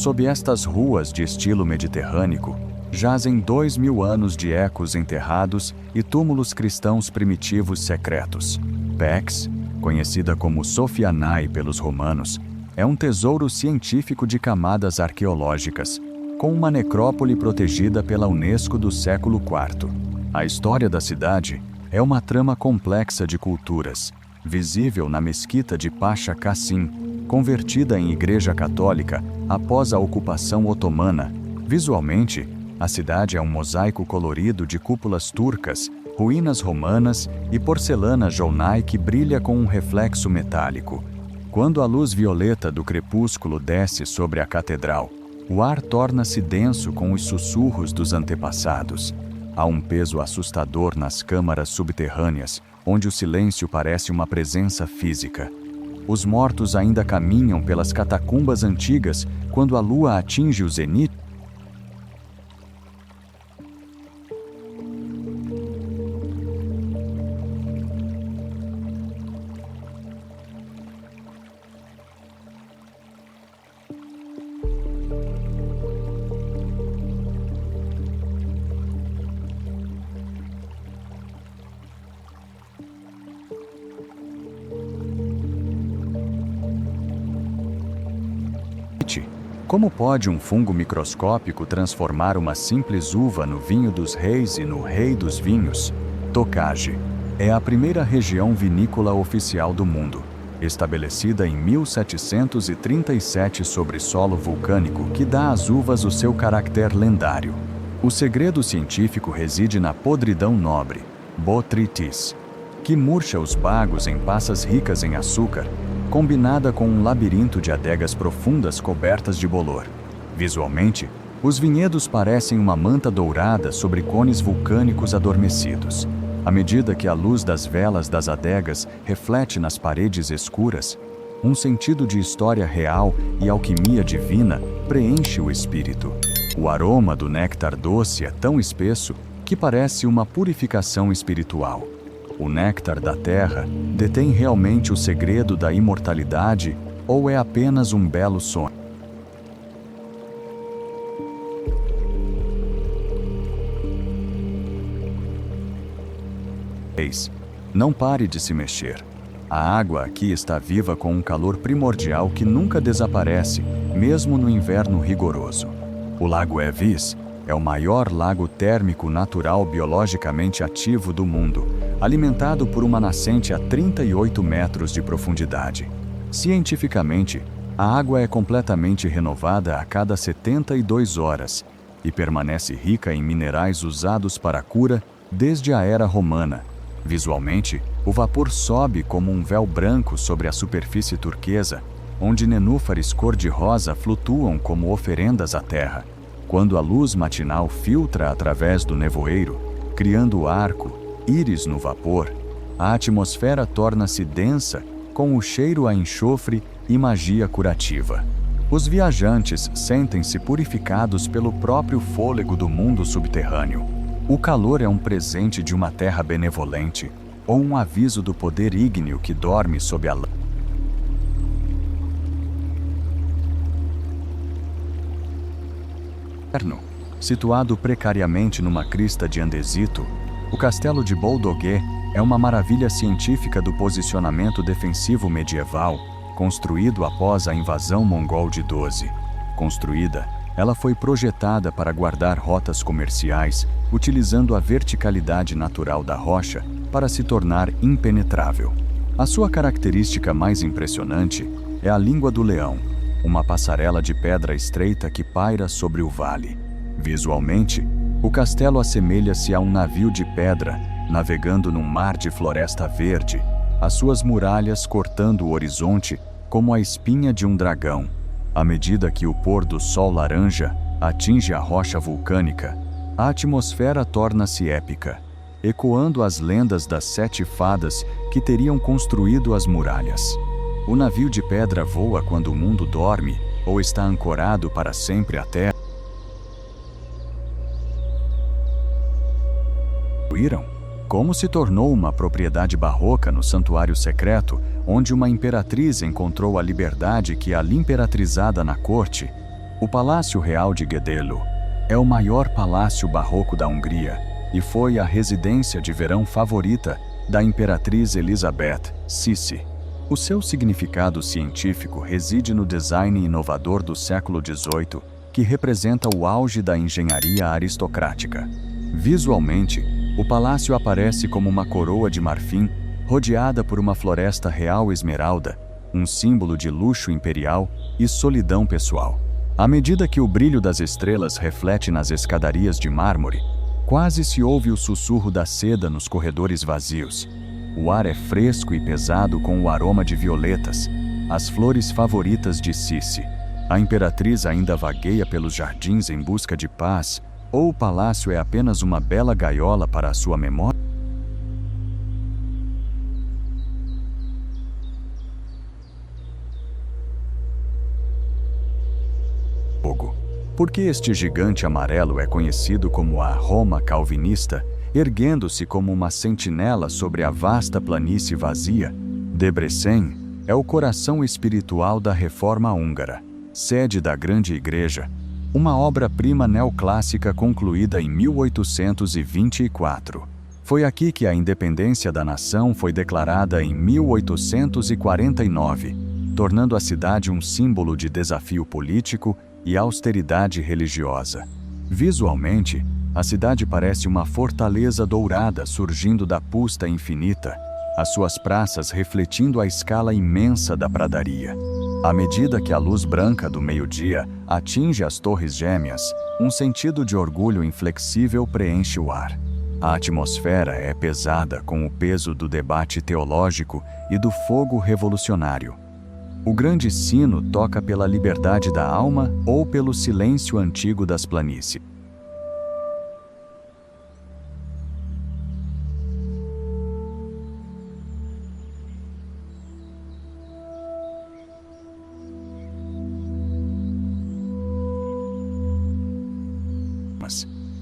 Sob estas ruas de estilo mediterrâneo, jazem 2.000 anos de ecos enterrados e túmulos cristãos primitivos secretos. Pécs, conhecida como Sofianae pelos romanos, é um tesouro científico de camadas arqueológicas, com uma necrópole protegida pela Unesco do século IV. A história da cidade é uma trama complexa de culturas, visível na mesquita de Pacha Kassim, convertida em igreja católica após a ocupação otomana. Visualmente, a cidade é um mosaico colorido de cúpulas turcas, ruínas romanas e porcelana Jounai que brilha com um reflexo metálico. Quando a luz violeta do crepúsculo desce sobre a catedral, o ar torna-se denso com os sussurros dos antepassados. Há um peso assustador nas câmaras subterrâneas, onde o silêncio parece uma presença física. Os mortos ainda caminham pelas catacumbas antigas quando a lua atinge o zenite. Como pode um fungo microscópico transformar uma simples uva no vinho dos reis e no rei dos vinhos? Tokaj é a primeira região vinícola oficial do mundo, estabelecida em 1737 sobre solo vulcânico que dá às uvas o seu caráter lendário. O segredo científico reside na podridão nobre, botrytis, que murcha os bagos em passas ricas em açúcar, combinada com um labirinto de adegas profundas cobertas de bolor. Visualmente, os vinhedos parecem uma manta dourada sobre cones vulcânicos adormecidos. À medida que a luz das velas das adegas reflete nas paredes escuras, um sentido de história real e alquimia divina preenche o espírito. O aroma do néctar doce é tão espesso que parece uma purificação espiritual. O néctar da terra detém realmente o segredo da imortalidade ou é apenas um belo sonho? Não pare de se mexer. A água aqui está viva com um calor primordial que nunca desaparece, mesmo no inverno rigoroso. O Lago Evis é o maior lago térmico natural biologicamente ativo do mundo, alimentado por uma nascente a 38 metros de profundidade. Cientificamente, a água é completamente renovada a cada 72 horas e permanece rica em minerais usados para a cura desde a era romana. Visualmente, o vapor sobe como um véu branco sobre a superfície turquesa, onde nenúfares cor-de-rosa flutuam como oferendas à terra. Quando a luz matinal filtra através do nevoeiro, criando arco, íris no vapor, a atmosfera torna-se densa, com o cheiro a enxofre e magia curativa. Os viajantes sentem-se purificados pelo próprio fôlego do mundo subterrâneo. O calor é um presente de uma terra benevolente, ou um aviso do poder ígneo que dorme sob a Situado precariamente numa crista de andesito, o castelo de Boldogué é uma maravilha científica do posicionamento defensivo medieval, construído após a invasão mongol de 12. Construída, ela foi projetada para guardar rotas comerciais, utilizando a verticalidade natural da rocha para se tornar impenetrável. A sua característica mais impressionante é a Língua do Leão, uma passarela de pedra estreita que paira sobre o vale. Visualmente, o castelo assemelha-se a um navio de pedra navegando num mar de floresta verde, as suas muralhas cortando o horizonte como a espinha de um dragão. À medida que o pôr do sol laranja atinge a rocha vulcânica, a atmosfera torna-se épica, ecoando as lendas das 7 fadas que teriam construído as muralhas. O navio de pedra voa quando o mundo dorme ou está ancorado para sempre à terra. Como se tornou uma propriedade barroca no santuário secreto, onde uma imperatriz encontrou a liberdade que a imperatrizada na corte. O Palácio Real de Guedelo é o maior palácio barroco da Hungria e foi a residência de verão favorita da imperatriz Elizabeth Sissi. O seu significado científico reside no design inovador do século XVIII, que representa o auge da engenharia aristocrática. Visualmente, o palácio aparece como uma coroa de marfim, rodeada por uma floresta real esmeralda, um símbolo de luxo imperial e solidão pessoal. À medida que o brilho das estrelas reflete nas escadarias de mármore, quase se ouve o sussurro da seda nos corredores vazios. O ar é fresco e pesado com o aroma de violetas, as flores favoritas de Sissi. A imperatriz ainda vagueia pelos jardins em busca de paz, ou o palácio é apenas uma bela gaiola para a sua memória? Por que este gigante amarelo é conhecido como a Roma calvinista, erguendo-se como uma sentinela sobre a vasta planície vazia? Debrecen é o coração espiritual da Reforma húngara, sede da Grande Igreja, uma obra-prima neoclássica concluída em 1824. Foi aqui que a independência da nação foi declarada em 1849, tornando a cidade um símbolo de desafio político e austeridade religiosa. Visualmente, a cidade parece uma fortaleza dourada surgindo da pusta infinita, as suas praças refletindo a escala imensa da pradaria. À medida que a luz branca do meio-dia atinge as torres gêmeas, um sentido de orgulho inflexível preenche o ar. A atmosfera é pesada com o peso do debate teológico e do fogo revolucionário. O grande sino toca pela liberdade da alma ou pelo silêncio antigo das planícies.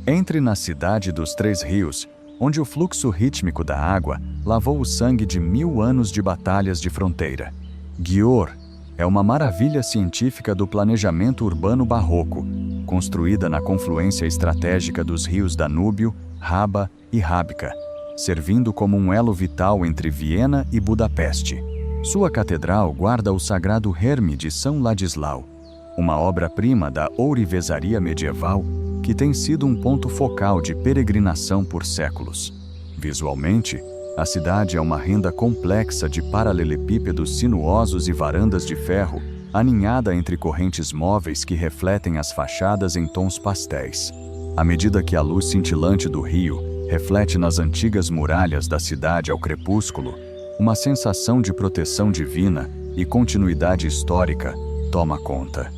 Entre na cidade dos 3 rios, onde o fluxo rítmico da água lavou o sangue de 1000 anos de batalhas de fronteira. Győr é uma maravilha científica do planejamento urbano barroco, construída na confluência estratégica dos rios Danúbio, Raba e Rábica, servindo como um elo vital entre Viena e Budapeste. Sua catedral guarda o sagrado Herme de São Ladislau, uma obra-prima da ourivesaria medieval que tem sido um ponto focal de peregrinação por séculos. Visualmente, a cidade é uma renda complexa de paralelepípedos sinuosos e varandas de ferro, aninhada entre correntes móveis que refletem as fachadas em tons pastéis. À medida que a luz cintilante do rio reflete nas antigas muralhas da cidade ao crepúsculo, uma sensação de proteção divina e continuidade histórica toma conta.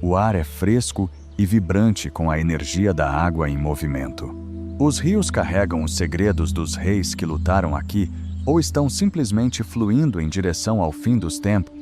O ar é fresco e vibrante com a energia da água em movimento. Os rios carregam os segredos dos reis que lutaram aqui ou estão simplesmente fluindo em direção ao fim dos tempos.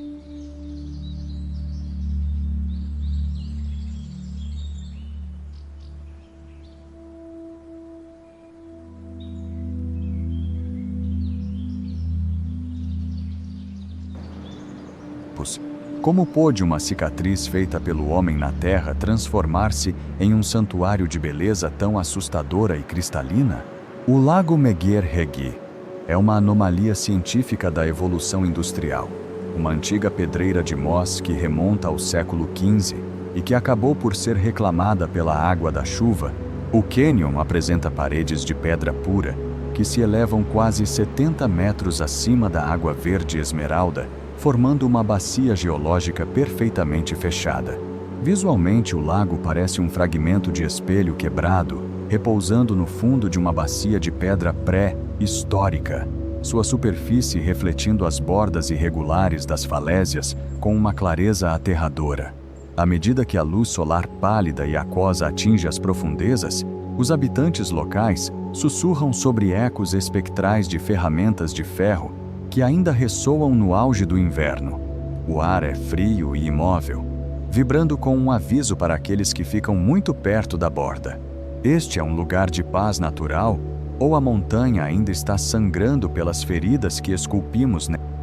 Como pôde uma cicatriz feita pelo homem na terra transformar-se em um santuário de beleza tão assustadora e cristalina? O Lago Megher-Hegi é uma anomalia científica da evolução industrial, uma antiga pedreira de Moss que remonta ao século XV e que acabou por ser reclamada pela água da chuva. O cânion apresenta paredes de pedra pura que se elevam quase 70 metros acima da água verde esmeralda, formando uma bacia geológica perfeitamente fechada. Visualmente, o lago parece um fragmento de espelho quebrado, repousando no fundo de uma bacia de pedra pré-histórica, sua superfície refletindo as bordas irregulares das falésias com uma clareza aterradora. À medida que a luz solar pálida e aquosa atinge as profundezas, os habitantes locais sussurram sobre ecos espectrais de ferramentas de ferro que ainda ressoam no auge do inverno. O ar é frio e imóvel, vibrando com um aviso para aqueles que ficam muito perto da borda. Este é um lugar de paz natural, ou a montanha ainda está sangrando pelas feridas que esculpimos nela?